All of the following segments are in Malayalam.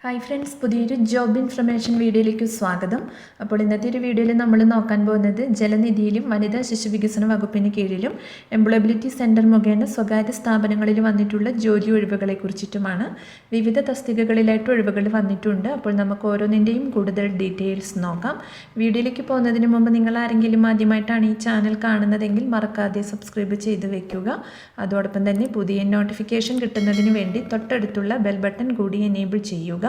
ഹായ് ഫ്രണ്ട്സ്, പുതിയൊരു ജോബ് ഇൻഫർമേഷൻ വീഡിയോയിലേക്ക് സ്വാഗതം. അപ്പോൾ ഇന്നത്തെ ഒരു വീഡിയോയിൽ നമ്മൾ നോക്കാൻ പോകുന്നത് ജലനിധിയിലും വനിതാ ശിശു വികസന വകുപ്പിന് കീഴിലും എംപ്ലോയബിലിറ്റി സെൻറ്റർ മുഖേന സ്വകാര്യ സ്ഥാപനങ്ങളിൽ വന്നിട്ടുള്ള ജോലി ഒഴിവുകളെ കുറിച്ചിട്ടുമാണ്. വിവിധ തസ്തികകളിലായിട്ട് ഒഴിവുകൾ വന്നിട്ടുണ്ട്. അപ്പോൾ നമുക്ക് ഓരോന്നിൻ്റെയും കൂടുതൽ ഡീറ്റെയിൽസ് നോക്കാം. വീഡിയോയിലേക്ക് പോകുന്നതിന് മുമ്പ് നിങ്ങൾ ആരെങ്കിലും ആദ്യമായിട്ടാണ് ഈ ചാനൽ കാണുന്നതെങ്കിൽ മറക്കാതെ സബ്സ്ക്രൈബ് ചെയ്ത് വെക്കുക. അതോടൊപ്പം തന്നെ പുതിയ നോട്ടിഫിക്കേഷൻ കിട്ടുന്നതിന് വേണ്ടി തൊട്ടടുത്തുള്ള ബെൽ ബട്ടൺ കൂടി എനേബിൾ ചെയ്യുക.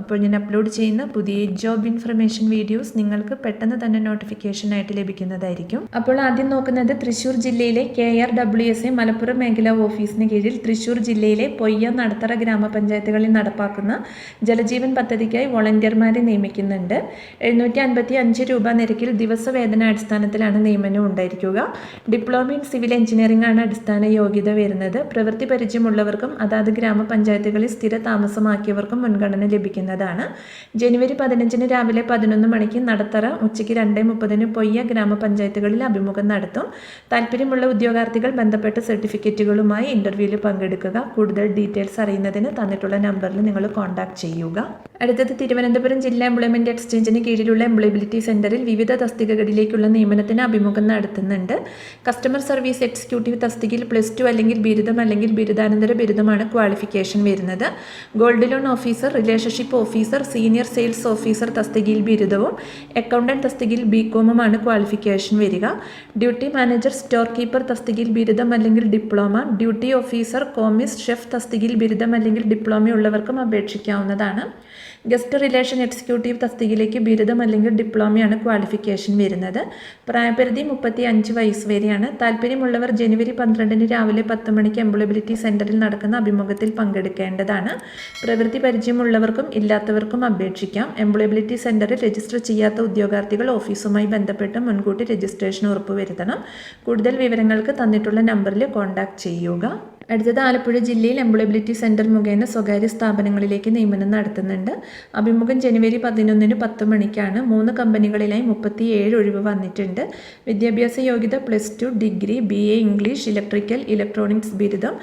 അപ്പോൾ ഞാൻ അപ്ലോഡ് ചെയ്യുന്ന പുതിയ ജോബ് ഇൻഫർമേഷൻ വീഡിയോസ് നിങ്ങൾക്ക് പെട്ടെന്ന് തന്നെ നോട്ടിഫിക്കേഷനായിട്ട് ലഭിക്കുന്നതായിരിക്കും. അപ്പോൾ ആദ്യം നോക്കുന്നത് തൃശ്ശൂർ ജില്ലയിലെ KRWSA മലപ്പുറം മേഖലാ ഓഫീസിന് കീഴിൽ തൃശ്ശൂർ ജില്ലയിലെ പൊയ്യ നടത്തറ ഗ്രാമപഞ്ചായത്തുകളിൽ നടപ്പാക്കുന്ന ജലജീവൻ പദ്ധതിക്കായി വോളണ്ടിയർമാരെ നിയമിക്കുന്നുണ്ട്. 755 രൂപ നിരക്കിൽ ദിവസവേതനാടിസ്ഥാനത്തിലാണ് നിയമനം ഉണ്ടായിരിക്കുക. ഡിപ്ലോമ ഇൻ സിവിൽ എഞ്ചിനീയറിംഗ് ആണ് അടിസ്ഥാന യോഗ്യത വരുന്നത്. പ്രവൃത്തി പരിചയമുള്ളവർക്കും അതാത് ഗ്രാമപഞ്ചായത്തുകളിൽ സ്ഥിര താമസമാക്കിയവർക്കും മുൻഗണന ലഭിക്കുന്നതാണ്. ജനുവരി 15 രാവിലെ 11 മണിക്ക് നടത്തറ, ഉച്ചയ്ക്ക് 2:30 പൊയ്യ ഗ്രാമപഞ്ചായത്തുകളിൽ അഭിമുഖം നടത്തും. താല്പര്യമുള്ള ഉദ്യോഗാർത്ഥികൾ ബന്ധപ്പെട്ട സർട്ടിഫിക്കറ്റുകളുമായി ഇന്റർവ്യൂവിൽ പങ്കെടുക്കുക. കൂടുതൽ ഡീറ്റെയിൽസ് അറിയുന്നതിന് തന്നിട്ടുള്ള നമ്പറിൽ നിങ്ങൾ കോൺടാക്ട് ചെയ്യുക. അടുത്തത് തിരുവനന്തപുരം ജില്ലാ എംപ്ലോയ്മെന്റ് എക്സ്ചേഞ്ചിന് കീഴിലുള്ള എംപ്ലോയബിലിറ്റി സെന്ററിൽ വിവിധ തസ്തികകളിലേക്കുള്ള നിയമനത്തിന് അഭിമുഖം നടത്തുന്നുണ്ട്. കസ്റ്റമർ സർവീസ് എക്സിക്യൂട്ടീവ് തസ്തികയിൽ +2 അല്ലെങ്കിൽ ബിരുദം അല്ലെങ്കിൽ ബിരുദാനന്തര ബിരുദമാണ് ക്വാളിഫിക്കേഷൻ വരുന്നത്. Gold loan officer, relationship officer, senior sales officer തസ്തികയിൽ ബിരുദവും അക്കൗണ്ടന്റ് തസ്തികയിൽ BCom ക്വാളിഫിക്കേഷൻ വരിക. ഡ്യൂട്ടി മാനേജർ, സ്റ്റോർ കീപ്പർ തസ്തികയിൽ ബിരുദം അല്ലെങ്കിൽ ഡിപ്ലോമ, ഡ്യൂട്ടി ഓഫീസർ, കോമിസ്റ്റ്, ഷെഫ് തസ്തികയിൽ ബിരുദം അല്ലെങ്കിൽ ഡിപ്ലോമ ഉള്ളവർക്കും അപേക്ഷിക്കാവുന്നതാണ്. ഗസ്റ്റ് റിലേഷൻ എക്സിക്യൂട്ടീവ് തസ്തികയിലേക്ക് ബിരുദം അല്ലെങ്കിൽ ഡിപ്ലോമയാണ് ക്വാളിഫിക്കേഷൻ വരുന്നത്. പ്രായപരിധി 35 വയസ്സ് വരെയാണ്. താല്പര്യമുള്ളവർ ജനുവരി 12 രാവിലെ 10 മണിക്ക് എംപ്ലോയബിലിറ്റി സെന്ററിൽ നടക്കുന്ന അഭിമുഖത്തിൽ പങ്കെടുക്കേണ്ടതാണ്. പ്രവൃത്തി പരിചയമുള്ളവർക്കും ഇല്ലാത്തവർക്കും അപേക്ഷിക്കാം. എംപ്ലോയബിലിറ്റി സെന്ററിൽ രജിസ്റ്റർ ചെയ്യാത്ത ഉദ്യോഗാർത്ഥികൾ ഓഫീസുമായി ബന്ധപ്പെട്ട് മുൻകൂട്ടി രജിസ്ട്രേഷൻ ഉറപ്പുവരുത്തണം. കൂടുതൽ വിവരങ്ങൾക്ക് തന്നിട്ടുള്ള നമ്പറിൽ കോൺടാക്ട് ചെയ്യുക. അടുത്തത് ആലപ്പുഴ ജില്ലയിൽ എംപ്ലോയബിലിറ്റി സെൻറ്റർ മുഖേന സ്വകാര്യ സ്ഥാപനങ്ങളിലേക്ക് നിയമനം നടത്തുന്നുണ്ട്. അഭിമുഖം ജനുവരി 11 10 മണിക്കാണ്. 3 കമ്പനികളിലായി 37 ഒഴിവ് വന്നിട്ടുണ്ട്. വിദ്യാഭ്യാസ യോഗ്യത +2, degree, BA English, electrical, electronics ബിരുദം,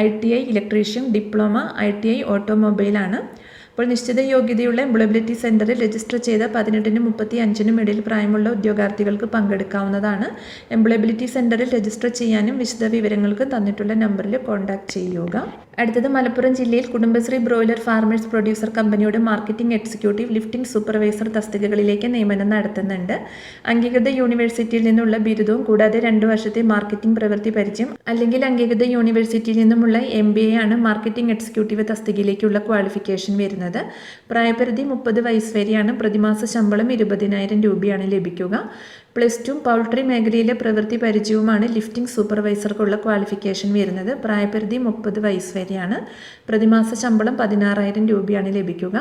ITI ഇലക്ട്രീഷ്യൻ, ഡിപ്ലോമ, ITI ഓട്ടോമൊബൈലാണ്. അപ്പോൾ നിശ്ചിത യോഗ്യതയുള്ള എംപ്ലോയബിലിറ്റി സെൻറ്ററിൽ രജിസ്റ്റർ ചെയ്ത 18-നും 35-നും ഇടയിൽ പ്രായമുള്ള ഉദ്യോഗാർത്ഥികൾക്ക് പങ്കെടുക്കാവുന്നതാണ്. എംപ്ലോയബിലിറ്റി സെൻറ്ററിൽ രജിസ്റ്റർ ചെയ്യാനും വിശദ വിവരങ്ങൾക്ക് തന്നിട്ടുള്ള നമ്പറിൽ കോൺടാക്ട് ചെയ്യുക. അടുത്തത് മലപ്പുറം ജില്ലയിൽ കുടുംബശ്രീ ബ്രോയിലർ ഫാർമേഴ്സ് പ്രൊഡ്യൂസർ കമ്പനിയുടെ മാർക്കറ്റിംഗ് എക്സിക്യൂട്ടീവ്, ലിഫ്റ്റിംഗ് സൂപ്പർവൈസർ തസ്തികകളിലേക്ക് നിയമനം നടത്തുന്നുണ്ട്. അംഗീകൃത യൂണിവേഴ്സിറ്റിയിൽ നിന്നുള്ള ബിരുദവും കൂടാതെ 2 വർഷത്തെ മാർക്കറ്റിംഗ് പ്രവൃത്തി പരിചയം അല്ലെങ്കിൽ അംഗീകൃത യൂണിവേഴ്സിറ്റിയിൽ നിന്നുമുള്ള MBA ആണ് മാർക്കറ്റിംഗ് എക്സിക്യൂട്ടീവ് തസ്തികയിലേക്കുള്ള ക്വാളിഫിക്കേഷൻ വരുന്നത്. പ്രായപരിധി 30 വയസ്സ് വരെയാണ്. പ്രതിമാസ ശമ്പളം 20,000 രൂപയാണ് ലഭിക്കുക. +2 പൗൾട്രി മേഖലയിലെ പ്രവൃത്തി പരിചയവുമാണ് ലിഫ്റ്റിംഗ് സൂപ്പർവൈസർക്കുള്ള ക്വാളിഫിക്കേഷൻ വരുന്നത്. പ്രായപരിധി 30 വയസ്സ് വരെയാണ്. പ്രതിമാസ ശമ്പളം 16,000 രൂപയാണ് ലഭിക്കുക.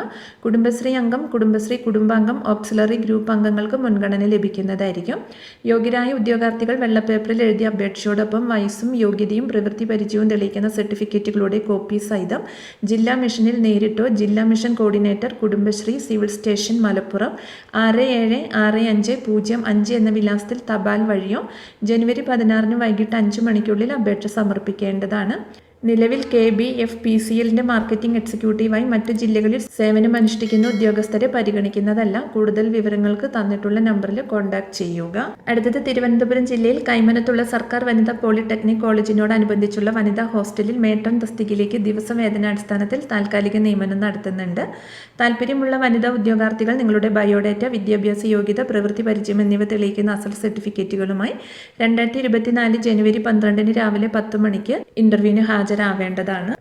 കുടുംബശ്രീ അംഗം, കുടുംബശ്രീ കുടുംബാംഗം, ഓക്സിലറി ഗ്രൂപ്പ് അംഗങ്ങൾക്ക് മുൻഗണന ലഭിക്കുന്നതായിരിക്കും. യോഗ്യരായ ഉദ്യോഗാർത്ഥികൾ വെള്ളപ്പേപ്പറിൽ എഴുതിയ അപേക്ഷയോടൊപ്പം വയസ്സും യോഗ്യതയും പ്രവൃത്തി പരിചയവും തെളിയിക്കുന്ന സർട്ടിഫിക്കറ്റുകളുടെ കോപ്പി സഹിതം ജില്ലാ മിഷനിൽ നേരിട്ടോ ജില്ലാ mission coordinator, Kudumbashree, civil station, Malappuram 676505 എന്ന വിലാസത്തിൽ തപാൽ വഴിയോ ജനുവരി 16 വൈകിട്ട് 5 മണിക്കുള്ളിൽ അപേക്ഷ സമർപ്പിക്കേണ്ടതാണ്. നിലവിൽ KBFPCLന്റെ മാർക്കറ്റിംഗ് എക്സിക്യൂട്ടീവായി മറ്റ് ജില്ലകളിൽ സേവനമനുഷ്ഠിക്കുന്ന ഉദ്യോഗസ്ഥരെ പരിഗണിക്കുന്നതല്ല. കൂടുതൽ വിവരങ്ങൾക്ക് തന്നിട്ടുള്ള നമ്പറിൽ കോൺടാക്ട് ചെയ്യുക. അടുത്തത് തിരുവനന്തപുരം ജില്ലയിൽ കൈമനത്തുള്ള സർക്കാർ വനിതാ പോളിടെക്നിക് കോളേജിനോടനുബന്ധിച്ചുള്ള വനിതാ ഹോസ്റ്റലിൽ മേട്രൺ തസ്തികയിലേക്ക് ദിവസവേതനാടിസ്ഥാനത്തിൽ താൽക്കാലിക നിയമനം നടത്തുന്നുണ്ട്. താല്പര്യമുള്ള വനിതാ ഉദ്യോഗാർത്ഥികൾ നിങ്ങളുടെ ബയോഡേറ്റ, വിദ്യാഭ്യാസ യോഗ്യത, പ്രവൃത്തി പരിചയം എന്നിവ തെളിയിക്കുന്ന അസൽ സർട്ടിഫിക്കറ്റുകളുമായി 2024 ജനുവരി 12 രാവിലെ 10 മണിക്ക് ഇന്റർവ്യൂവിന് ഹാജരാവേണ്ടതാണ്.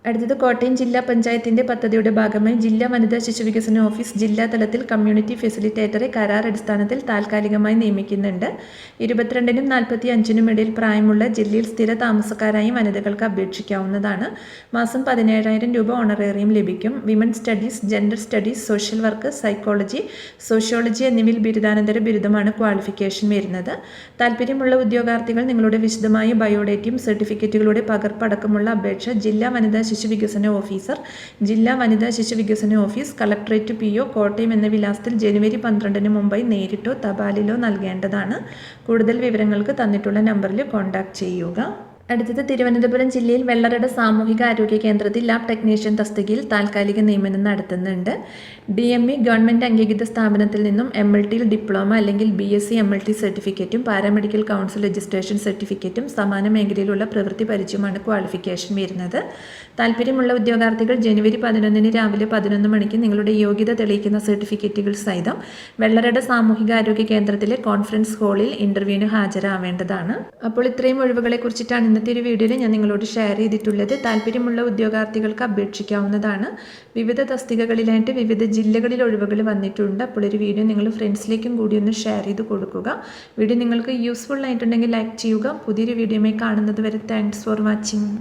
അടുത്തത് കോട്ടയം ജില്ലാ പഞ്ചായത്തിന്റെ പദ്ധതിയുടെ ഭാഗമായി ജില്ലാ വനിതാ ശിശു വികസന ഓഫീസ് ജില്ലാ തലത്തിൽ കമ്മ്യൂണിറ്റി ഫെസിലിറ്റേറ്ററെ കരാർ അടിസ്ഥാനത്തിൽ താൽക്കാലികമായി നിയമിക്കുന്നുണ്ട്. 22-നും 45-നും ഇടയിൽ പ്രായമുള്ള ജില്ലയിൽ സ്ഥിര താമസക്കാരായി വനിതകൾക്ക് അപേക്ഷിക്കാവുന്നതാണ്. മാസം 17,000 രൂപ ഓണറേറിയം ലഭിക്കും. Women studies, gender studies, social work, psychology, sociology എന്നിവയിൽ ബിരുദാനന്തര ബിരുദമാണ് ക്വാളിഫിക്കേഷൻ വരുന്നത്. താല്പര്യമുള്ള ഉദ്യോഗാർത്ഥികൾ നിങ്ങളുടെ വിശദമായ ബയോഡേറ്റയും സർട്ടിഫിക്കറ്റുകളുടെ പകർപ്പടക്കമുള്ള അപേക്ഷ ജില്ലാ വനിതാ ശിശു വികസന ഓഫീസർ, ജില്ലാ വനിതാ ശിശു വികസന ഓഫീസ്, കളക്ടറേറ്റ് PO, കോട്ടയം എന്ന വിലാസത്തിൽ ജനുവരി 12 മുമ്പായി നേരിട്ടോ തപാലിലോ നൽകേണ്ടതാണ്. കൂടുതൽ വിവരങ്ങൾക്ക് തന്നിട്ടുള്ള നമ്പറിൽ കോൺടാക്ട് ചെയ്യുക. അടുത്തത് തിരുവനന്തപുരം ജില്ലയിൽ വെള്ളറട സാമൂഹിക ആരോഗ്യ കേന്ദ്രത്തിൽ ലാബ് ടെക്നീഷ്യൻ തസ്തികയിൽ താൽക്കാലിക നിയമനം നടത്തുന്നുണ്ട്. DME ഗവൺമെൻറ് അംഗീകൃത സ്ഥാപനത്തിൽ നിന്നും MLTയിൽ ഡിപ്ലോമ അല്ലെങ്കിൽ BSc MLT സർട്ടിഫിക്കറ്റും പാരാമെഡിക്കൽ കൗൺസിൽ രജിസ്ട്രേഷൻ സർട്ടിഫിക്കറ്റും സമാന മേഖലയിലുള്ള പ്രവൃത്തി പരിചയമാണ് ക്വാളിഫിക്കേഷൻ വരുന്നത്. താല്പര്യമുള്ള ഉദ്യോഗാർത്ഥികൾ ജനുവരി 11 രാവിലെ 11 മണിക്ക് നിങ്ങളുടെ യോഗ്യത തെളിയിക്കുന്ന സർട്ടിഫിക്കറ്റുകൾ സഹിതം വെള്ളറട സാമൂഹിക ആരോഗ്യ കേന്ദ്രത്തിലെ കോൺഫറൻസ് ഹാളിൽ ഇൻ്റർവ്യൂവിന് ഹാജരാവേണ്ടതാണ്. അപ്പോൾ ഇത്രയും ഒഴിവുകളെ കുറിച്ചിട്ടാണ് ഇന്നത്തെ ഒരു വീഡിയോയിൽ ഞാൻ നിങ്ങളോട് ഷെയർ ചെയ്തിട്ടുള്ളത്. താല്പര്യമുള്ള ഉദ്യോഗാർത്ഥികൾക്ക് അപേക്ഷിക്കാവുന്നതാണ്. വിവിധ തസ്തികകളിലായിട്ട് വിവിധ ജില്ലകളിൽ ഒഴിവുകൾ വന്നിട്ടുണ്ട്. അപ്പോൾ ഒരു വീഡിയോ നിങ്ങൾ ഫ്രണ്ട്സിലേക്കും കൂടി ഒന്ന് ഷെയർ ചെയ്ത് കൊടുക്കുക. വീഡിയോ നിങ്ങൾക്ക് യൂസ്ഫുൾ ആയിട്ടുണ്ടെങ്കിൽ ലൈക്ക് ചെയ്യുക. പുതിയൊരു വീഡിയോയുമായി കാണുന്നത് വരെ താങ്ക്സ് ഫോർ വാച്ചിങ്.